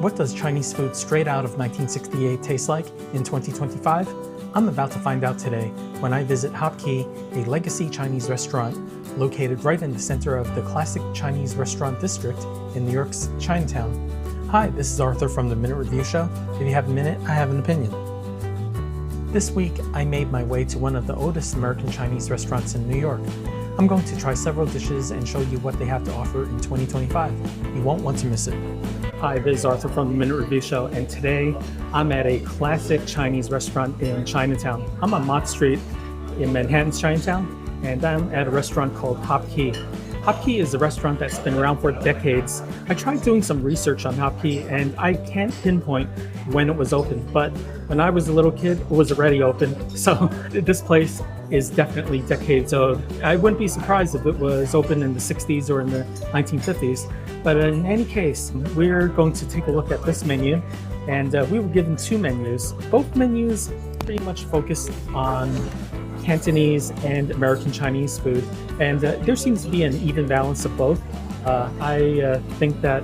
What does Chinese food straight out of 1968 taste like in 2025? I'm about to find out today when I visit Hop Kee, a legacy Chinese restaurant located right in the center of the classic Chinese restaurant district in New York's Chinatown. Hi, this is Arthur from the Minute Review Show. If you have a minute, I have an opinion. This week, I made my way to one of the oldest American Chinese restaurants in New York. I'm going to try several dishes and show you what they have to offer in 2025. You won't want to miss it. Hi, this is Arthur from the Minute Review Show, and today I'm at a classic Chinese restaurant in Chinatown. I'm on Mott Street in Manhattan's Chinatown, and I'm at a restaurant called Hop Kee. Hop Kee is a restaurant that's been around for decades. I tried doing some research on Hop Kee, and I can't pinpoint when it was open, but when I was a little kid, it was already open. So this place is definitely decades old. I wouldn't be surprised if it was open in the 60s or in the 1950s. But in any case, we're going to take a look at this menu, and we were given two menus. Both menus pretty much focused on Cantonese and American Chinese food, and there seems to be an even balance of both. I think that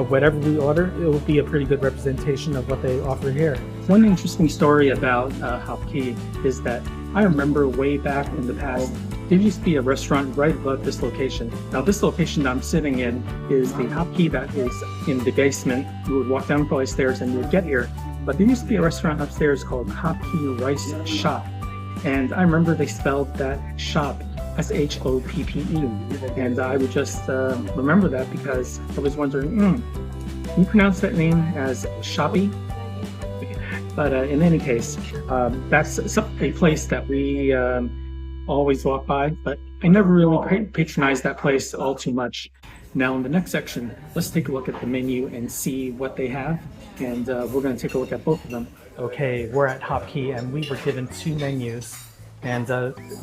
whatever we order, it will be a pretty good representation of what they offer here. One interesting story about Hop Kee is that I remember way back in the past, there used to be a restaurant right above this location. Now this location that I'm sitting in is the Hop Kee that is in the basement. You would walk down the flight of stairs and you would get here. But there used to be a restaurant upstairs called Hop Kee Rice Shop. And I remember they spelled that shop S-H-O-P-P-E. And I would just remember that because I was wondering, can you pronounce that name as Shoppy? But in any case, that's a place that we always walk by, but I never really patronized that place all too much. Now in the next section, let's take a look at the menu and see what they have, and we're going to take a look at both of them. Okay, we're at Hop Kee and we were given two menus, and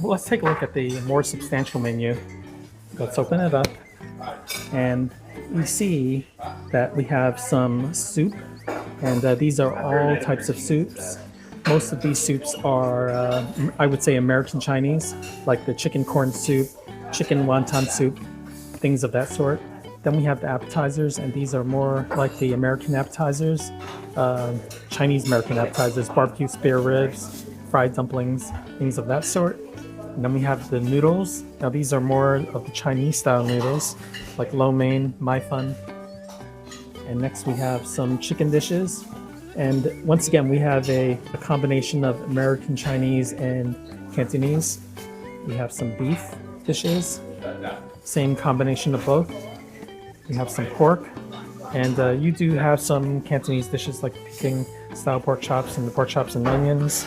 let's take a look at the more substantial menu. Let's open it up, and we see that we have some soup, and these are all types of soups. Most of these soups are, I would say, American Chinese, like the chicken corn soup, chicken wonton soup, things of that sort. Then we have the appetizers, and these are more like the American appetizers, Chinese American appetizers, barbecue spare ribs, fried dumplings, things of that sort. And then we have the noodles. Now these are more of the Chinese style noodles, like lo mein, mai fun. And next we have some chicken dishes. And once again, we have a combination of American Chinese and Cantonese. We have some beef dishes, same combination of both. We have some pork, and you do have some Cantonese dishes like Peking style pork chops and the pork chops and onions.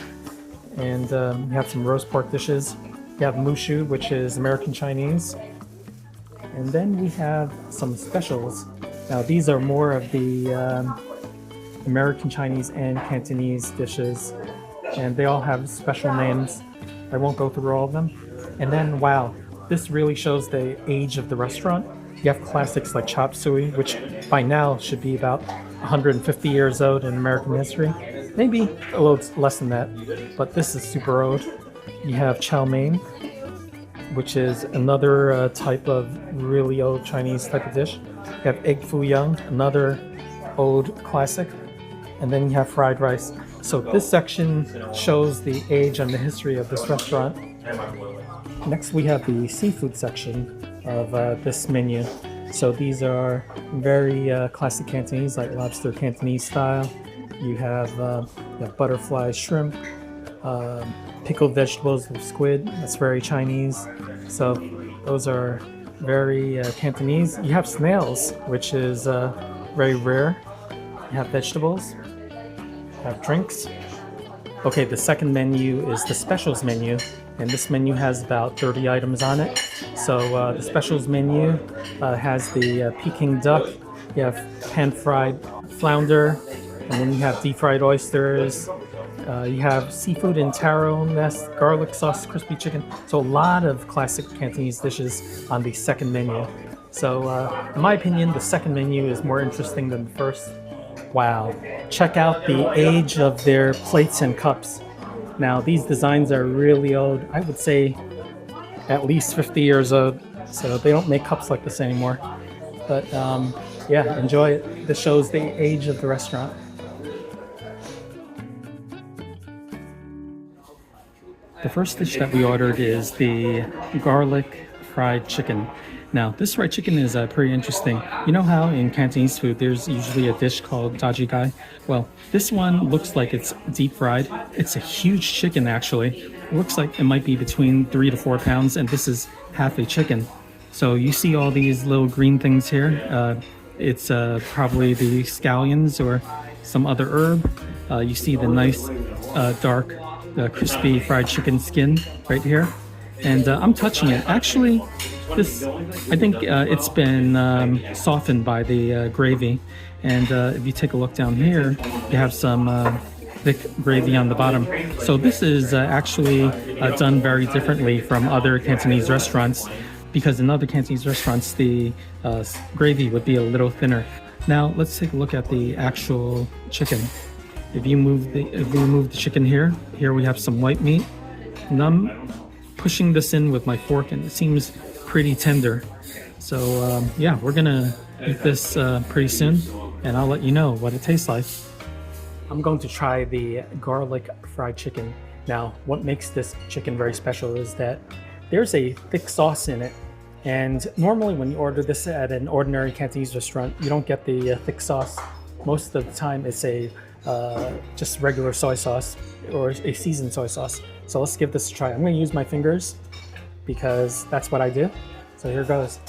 And we have some roast pork dishes. We have mushu, which is American Chinese. And then we have some specials. Now these are more of the American Chinese and Cantonese dishes, and they all have special names. I won't go through all of them. And then, wow, this really shows the age of the restaurant. You have classics like chop suey, which by now should be about 150 years old in American history. Maybe a little less than that, but this is super old. You have chow mein, which is another type of really old Chinese type of dish. You have egg foo young, another old classic. And then you have fried rice. So this section shows the age and the history of this restaurant. Next we have the seafood section of this menu. So these are very classic Cantonese, like lobster Cantonese style. You have butterfly shrimp, pickled vegetables with squid. That's very Chinese. So those are very Cantonese. You have snails, which is very rare. You have vegetables, you have drinks. Okay, the second menu is the specials menu, and this menu has about 30 items on it. So the specials menu has the Peking duck, you have pan-fried flounder, and then you have deep-fried oysters. You have seafood in taro nest, garlic sauce, crispy chicken. So a lot of classic Cantonese dishes on the second menu. So in my opinion, the second menu is more interesting than the first. Wow, check out the age of their plates and cups. Now these designs are really old. I would say at least 50 years old. So they don't make cups like this anymore. But yeah, enjoy it. This shows the age of the restaurant. The first dish that we ordered is the garlic fried chicken. Now, this fried chicken is pretty interesting. You know how in Cantonese food there's usually a dish called gai? Well, this one looks like it's deep fried. It's a huge chicken actually. It looks like it might be between 3 to 4 pounds, and this is half a chicken. So you see all these little green things here. It's probably the scallions or some other herb. You see the nice dark crispy fried chicken skin right here. And I'm touching it. Actually, I think it's been softened by the gravy. And if you take a look down here, you have some thick gravy on the bottom. So this is actually done very differently from other Cantonese restaurants, because in other Cantonese restaurants, the gravy would be a little thinner. Now, let's take a look at the actual chicken. If you move the chicken here we have some white meat. And I'm pushing this in with my fork, and it seems pretty tender. So yeah, we're gonna eat this pretty soon, and I'll let you know what it tastes like. I'm going to try the garlic fried chicken. Now, what makes this chicken very special is that there's a thick sauce in it. And normally when you order this at an ordinary Cantonese restaurant, you don't get the thick sauce. Most of the time it's a just regular soy sauce or a seasoned soy sauce. So let's give this a try. I'm going to use my fingers because that's what I do. So here goes.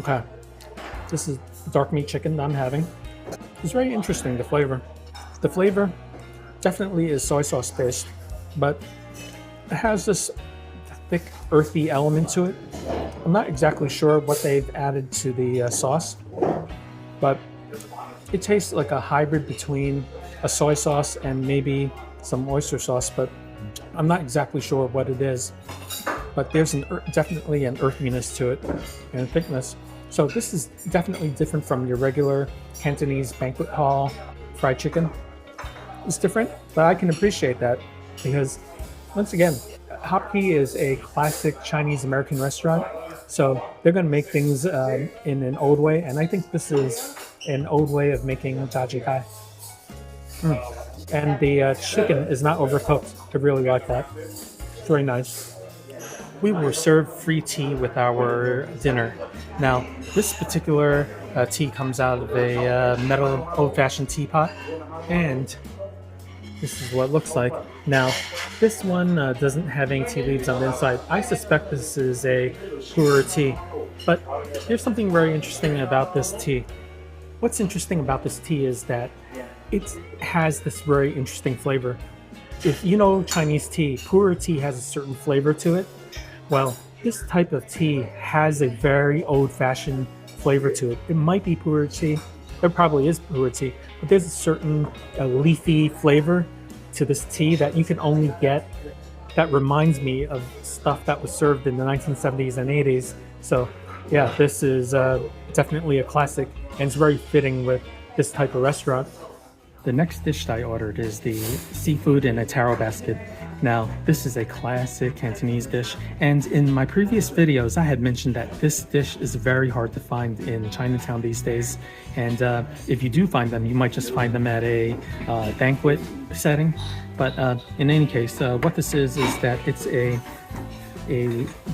Okay, this is dark meat chicken that I'm having. It's very interesting, the flavor. The flavor definitely is soy sauce based, but it has this thick, earthy element to it. I'm not exactly sure what they've added to the sauce, but it tastes like a hybrid between a soy sauce and maybe some oyster sauce, but I'm not exactly sure what it is. But there's definitely an earthiness to it and thickness. So this is definitely different from your regular Cantonese banquet hall fried chicken. It's different, but I can appreciate that because, once again, Hop Kee is a classic Chinese American restaurant. So they're going to make things in an old way, and I think this is an old way of making gai. And the chicken is not overcooked. I really like that. It's very nice. We were served free tea with our dinner. Now, this particular tea comes out of a metal old-fashioned teapot, and this is what it looks like. Now, this one doesn't have any tea leaves on the inside. I suspect this is a pu'er tea, but there's something very interesting about this tea. What's interesting about this tea is that it has this very interesting flavor. If you know Chinese tea, pu'er tea has a certain flavor to it. Well, this type of tea has a very old-fashioned flavor to it. It might be pu'er tea. There probably is pu'er tea, but there's a certain leafy flavor to this tea that you can only get that reminds me of stuff that was served in the 1970s and 80s. So yeah, this is definitely a classic, and it's very fitting with this type of restaurant. The next dish I ordered is the seafood in a taro basket. Now, this is a classic Cantonese dish, and in my previous videos I had mentioned that this dish is very hard to find in Chinatown these days, and if you do find them, you might just find them at a banquet setting. But in any case, what this is that it's a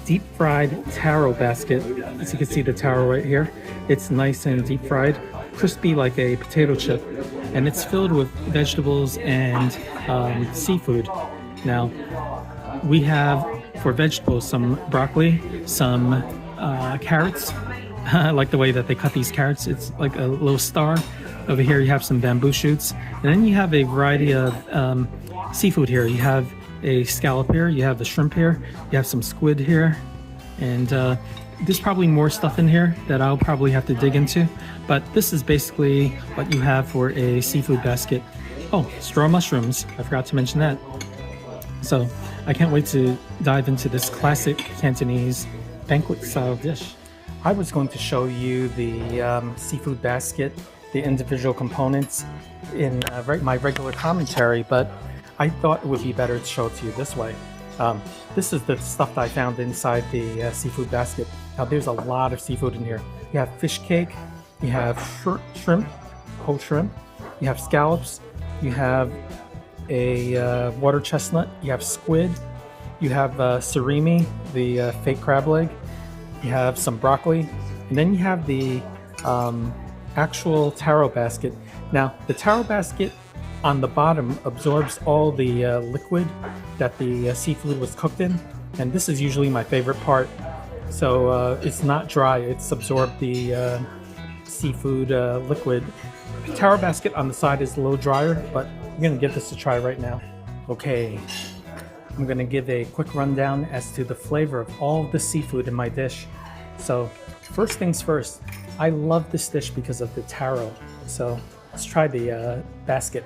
deep fried taro basket. As you can see the taro right here, it's nice and deep fried, crispy like a potato chip, and it's filled with vegetables and seafood. Now, we have for vegetables some broccoli, some carrots. I like the way that they cut these carrots. It's like a little star. Over here you have some bamboo shoots, and then you have a variety of seafood here. You have a scallop here, you have the shrimp here, you have some squid here, and there's probably more stuff in here that I'll probably have to dig into, but this is basically what you have for a seafood basket. Oh, straw mushrooms, I forgot to mention that. So I can't wait to dive into this classic Cantonese banquet style dish. I was going to show you the seafood basket, the individual components in my regular commentary, but I thought it would be better to show it to you this way. This is the stuff that I found inside the seafood basket. Now, there's a lot of seafood in here. You have fish cake, you have shrimp, whole shrimp, you have scallops, you have a water chestnut, you have squid, you have surimi, the fake crab leg, you have some broccoli, and then you have the actual taro basket. Now, the taro basket on the bottom absorbs all the liquid that the seafood was cooked in, and this is usually my favorite part. So it's not dry, it's absorbed the seafood liquid. The taro basket on the side is a little drier, but I'm gonna give this a try right now. Okay, I'm gonna give a quick rundown as to the flavor of all of the seafood in my dish. So first things first, I love this dish because of the taro. So let's try the basket.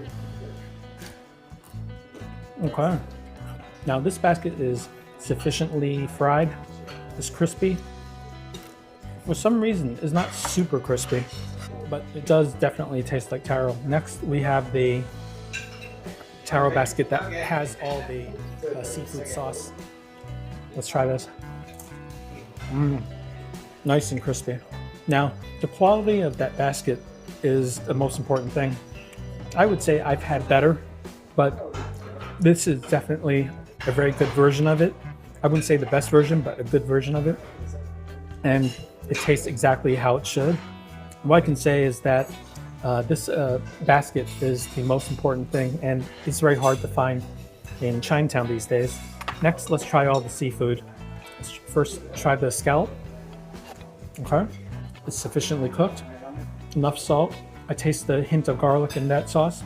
Okay, now this basket is sufficiently fried. It's crispy. For some reason, it's not super crispy, but it does definitely taste like taro. Next, we have the taro basket that has all the seafood sauce. Let's try this. Nice and crispy. Now, the quality of that basket is the most important thing. I would say I've had better, but this is definitely a very good version of it. I wouldn't say the best version, but a good version of it. And it tastes exactly how it should. What I can say is that this basket is the most important thing, and it's very hard to find in Chinatown these days. Next, let's try all the seafood. Let's first try the scallop. Okay, it's sufficiently cooked, enough salt. I taste the hint of garlic in that sauce.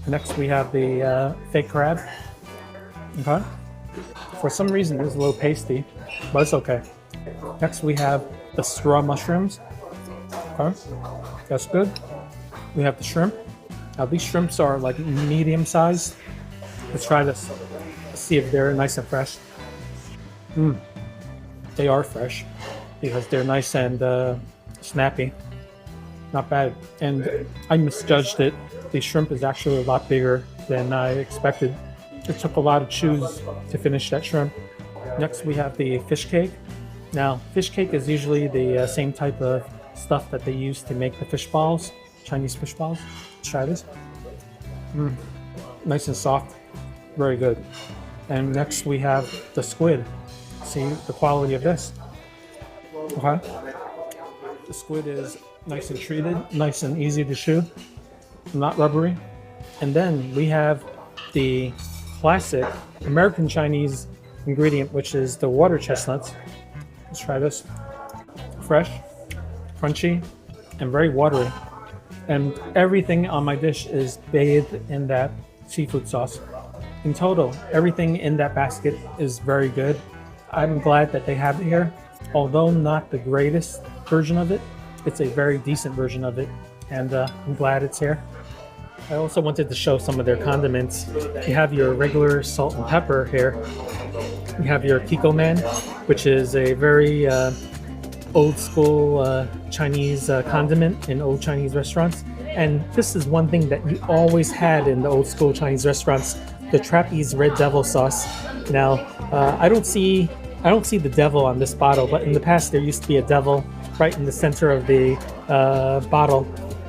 Next, we have the fake crab. Okay, for some reason it's a little pasty, but it's okay. Next, we have the straw mushrooms. Okay, that's good. We have the shrimp. Now these shrimps are like medium sized. Let's try this. Let's see if they're nice and fresh. They are fresh because they're nice and snappy. Not bad. And I misjudged it. The shrimp is actually a lot bigger than I expected. It took a lot of chews to finish that shrimp. Next, we have the fish cake. Now, fish cake is usually the same type of stuff that they use to make the fish balls, Chinese fish balls. Let's try this. Nice and soft, very good. And next we have the squid. See the quality of this. Okay. The squid is nice and treated, nice and easy to chew, not rubbery. And then we have the classic American Chinese ingredient, which is the water chestnuts. Let's try this. Fresh, crunchy, and very watery. And everything on my dish is bathed in that seafood sauce. In total, everything in that basket is very good. I'm glad that they have it here. Although not the greatest version of it, it's a very decent version of it, and I'm glad it's here. I also wanted to show some of their condiments. You have your regular salt and pepper here. You have your Kiko Man, which is a very old school Chinese condiment in old Chinese restaurants. And this is one thing that you always had in the old school Chinese restaurants, the trapeze red devil sauce. Now, I don't see the devil on this bottle, but in the past there used to be a devil right in the center of the bottle.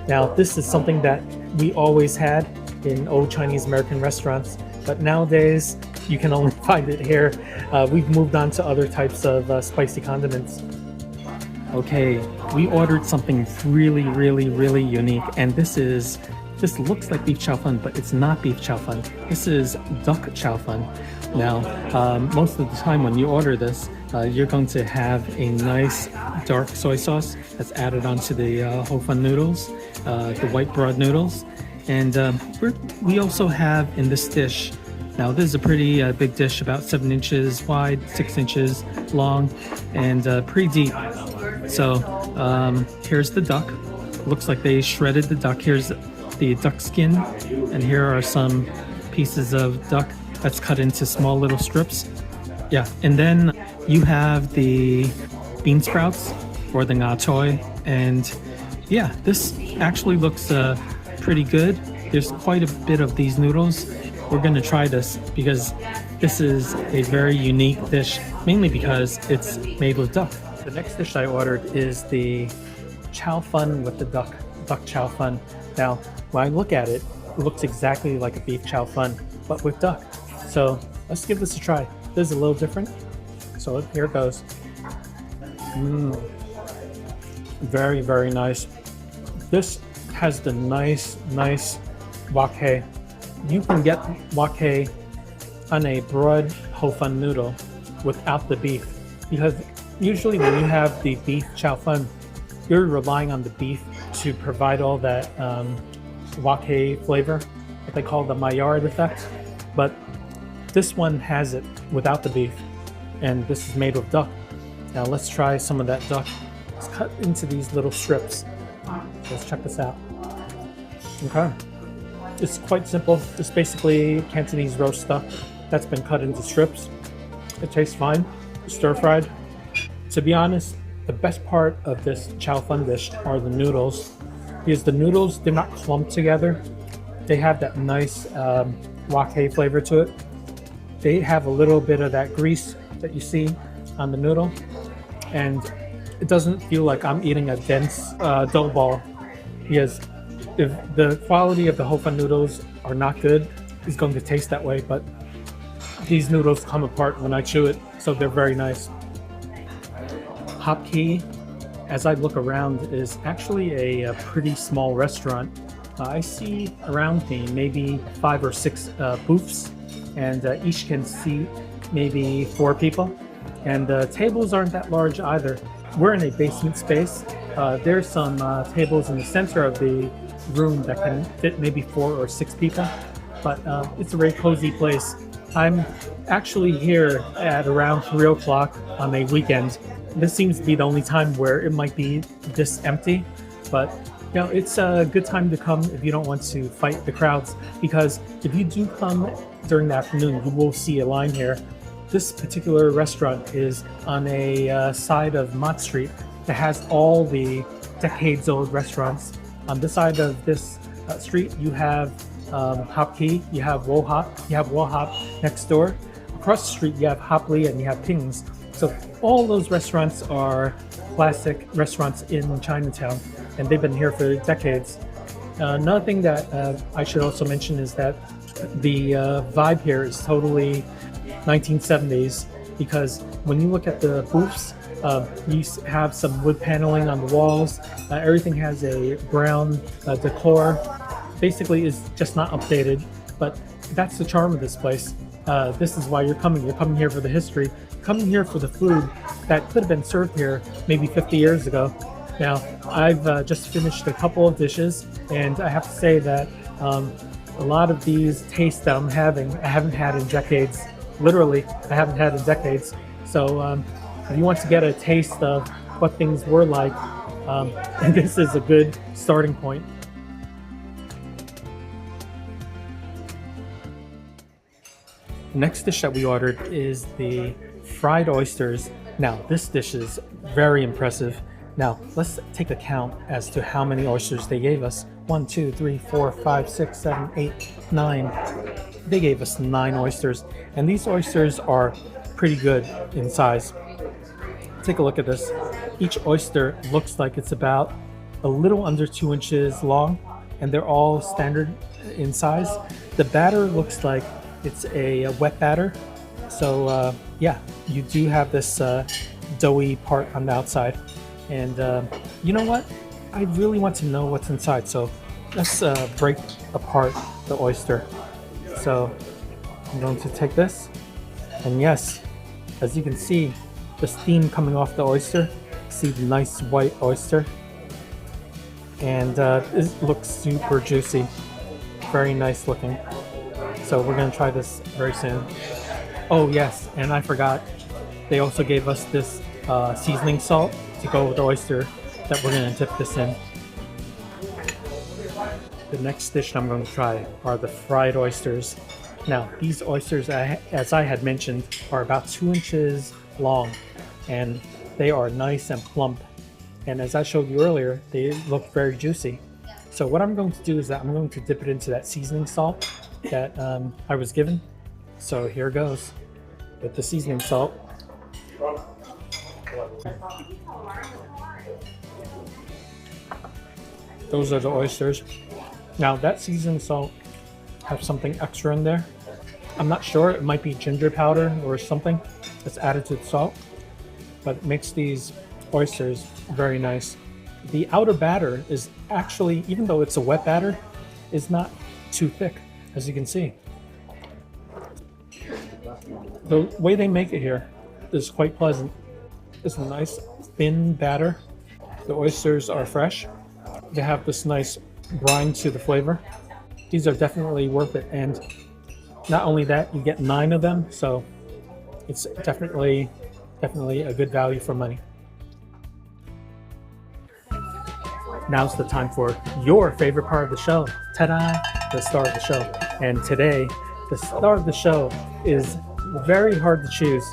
Now, this is something that we always had in old Chinese American restaurants, but nowadays you can only find it here. We've moved on to other types of spicy condiments. Okay, we ordered something really, really, really unique, and this looks like beef chow fun, but it's not beef chow fun. This is duck chow fun. Now, most of the time when you order this, you're going to have a nice dark soy sauce that's added onto the ho fun noodles, the white broad noodles. And we also have in this dish, now this is a pretty big dish, about 7 inches wide, 6 inches long, and pretty deep. So here's the duck. Looks like they shredded the duck. Here's the duck skin, and here are some pieces of duck that's cut into small little strips. Yeah, and then you have the bean sprouts or the nga choy, and yeah, this actually looks pretty good. There's quite a bit of these noodles. We're gonna try this because this is a very unique dish, mainly because it's made with duck. The next dish I ordered is the chow fun with the duck chow fun. Now, when I look at it, it looks exactly like a beef chow fun, but with duck. So let's give this a try. This is a little different. So here it goes. Very, very nice. This has the nice wok hei. You can get wok hei on a broad ho fun noodle without the beef, because usually when you have the beef chow fun, you're relying on the beef to provide all that wok hei flavor, what they call the Maillard effect. But this one has it without the beef, and this is made with duck. Now let's try some of that duck. It's cut into these little strips. Let's check this out. Okay. It's quite simple. It's basically Cantonese roast duck that's been cut into strips. It tastes fine. Stir-fried. To be honest, the best part of this chow fun dish are the noodles, because the noodles, they're not clumped together. They have that nice wok hei flavor to it. They have a little bit of that grease that you see on the noodle, and it doesn't feel like I'm eating a dense dough ball, because if the quality of the ho fun noodles are not good, it's going to taste that way, but these noodles come apart when I chew it, so they're very nice. Hop Kee, as I look around, is actually a pretty small restaurant. I see around me maybe 5 or 6 booths, and each can seat maybe 4 people. And the tables aren't that large either. We're in a basement space. There's some tables in the center of the room that can fit maybe 4 or 6 people, but it's a very cozy place. I'm actually here at around 3 o'clock on a weekend. This seems to be the only time where it might be this empty, but you know, it's a good time to come if you don't want to fight the crowds, because if you do come during the afternoon, you will see a line here. This particular restaurant is on a side of Mott Street that has all the decades-old restaurants. On this side of this street, you have Hop Kee, you have Wo Hop next door. Across the street, you have Hop Lee and you have Ping's. So all those restaurants are classic restaurants in Chinatown, and they've been here for decades. Another thing that I should also mention is that the vibe here is totally 1970s, because when you look at the booths, you have some wood paneling on the walls. Everything has a brown decor. Basically, is just not updated, but that's the charm of this place. This is why you're coming. You're coming here for the history, coming here for the food that could have been served here maybe 50 years ago. Now, I've just finished a couple of dishes, and I have to say that a lot of these tastes that I'm having, I haven't had in decades. Literally, I haven't had in decades. So if you want to get a taste of what things were like, this is a good starting point. The next dish that we ordered is the fried oysters. Now, this dish is very impressive. Now, let's take a count as to how many oysters they gave us. 1, 2, 3, 4, 5, 6, 7, 8, 9. They gave us 9 oysters, and these oysters are pretty good in size. Take a look at this. Each oyster looks like it's about a little under 2 inches long, and they're all standard in size. The batter looks like it's a wet batter. So yeah, you do have this doughy part on the outside. And you know what? I really want to know what's inside. So let's break apart the oyster. So I'm going to take this. And yes, as you can see, the steam coming off the oyster. See the nice white oyster. And it looks super juicy. Very nice looking. So we're gonna try this very soon. Oh yes, and I forgot, they also gave us this seasoning salt to go with the oyster that we're gonna dip this in. The next dish I'm going to try are the fried oysters. Now, these oysters, as I had mentioned, are about 2 inches long, and they are nice and plump. And as I showed you earlier, they look very juicy. So what I'm going to do is that I'm going to dip it into that seasoning salt that I was given. So here goes with the seasoning salt. Those are the oysters. Now that seasoned salt has something extra in there. I'm not sure, it might be ginger powder or something that's added to the salt, but it makes these oysters very nice. The outer batter is actually, even though it's a wet batter, is not too thick, as you can see. The way they make it here is quite pleasant. It's a nice thin batter. The oysters are fresh. They have this nice brine to the flavor. These are definitely worth it, and not only that, you get 9 of them, so it's definitely a good value for money. Now's the time for your favorite part of the show. Ta-da! The star of the show. And today, the star of the show is very hard to choose.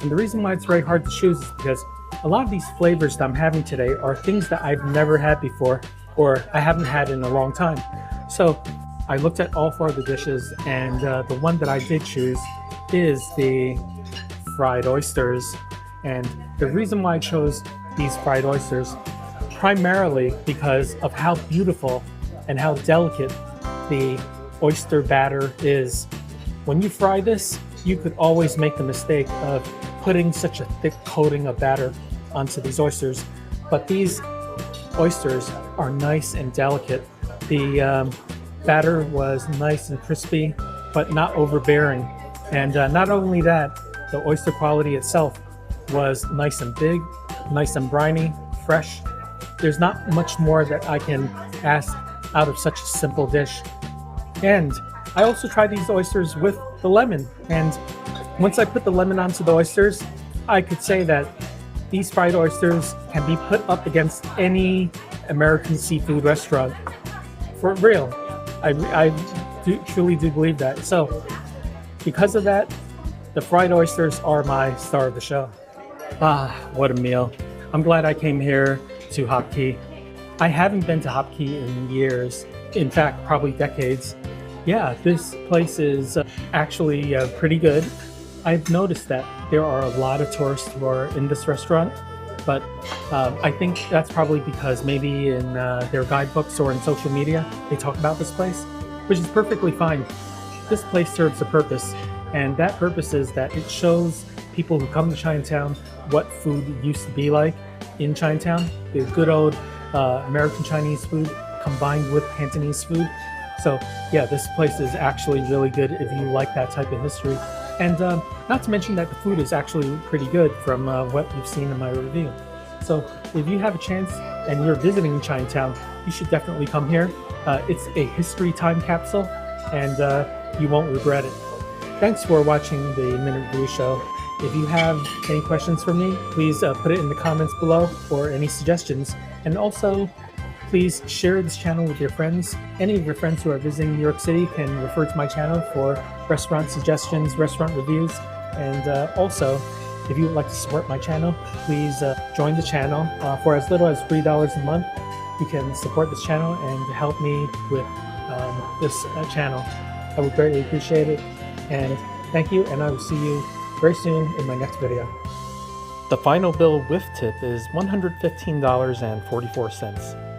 And the reason why it's very hard to choose is because a lot of these flavors that I'm having today are things that I've never had before, or I haven't had in a long time. So I looked at all 4 of the dishes, and the one that I did choose is the fried oysters. And the reason why I chose these fried oysters, primarily because of how beautiful and how delicate the oyster batter is. When you fry this, you could always make the mistake of putting such a thick coating of batter onto these oysters, but these oysters are nice and delicate. The batter was nice and crispy, but not overbearing. And not only that, the oyster quality itself was nice and big, nice and briny, fresh. There's not much more that I can ask out of such a simple dish. And I also tried these oysters with the lemon. And once I put the lemon onto the oysters, I could say that these fried oysters can be put up against any American seafood restaurant. For real. I truly do believe that. So because of that, the fried oysters are my star of the show. Ah, what a meal. I'm glad I came here to Hop Kee. I haven't been to Hop Kee in years. In fact, probably decades. Yeah, this place is actually pretty good. I've noticed that there are a lot of tourists who are in this restaurant, but I think that's probably because maybe in their guidebooks or in social media, they talk about this place, which is perfectly fine. This place serves a purpose, and that purpose is that it shows people who come to Chinatown what food used to be like in Chinatown, the good old American Chinese food combined with Cantonese food. So yeah, this place is actually really good if you like that type of history. And not to mention that the food is actually pretty good from what you've seen in my review. So if you have a chance and you're visiting Chinatown, you should definitely come here. It's a history time capsule, and you won't regret it. Thanks for watching the Minute Review Show. If you have any questions for me, please put it in the comments below, or any suggestions. And also, please share this channel with your friends. Any of your friends who are visiting New York City can refer to my channel for restaurant suggestions, restaurant reviews. And also, if you would like to support my channel, please join the channel. For as little as $3 a month, you can support this channel and help me with this channel. I would greatly appreciate it. And thank you, and I will see you very soon in my next video. The final bill with tip is $115.44.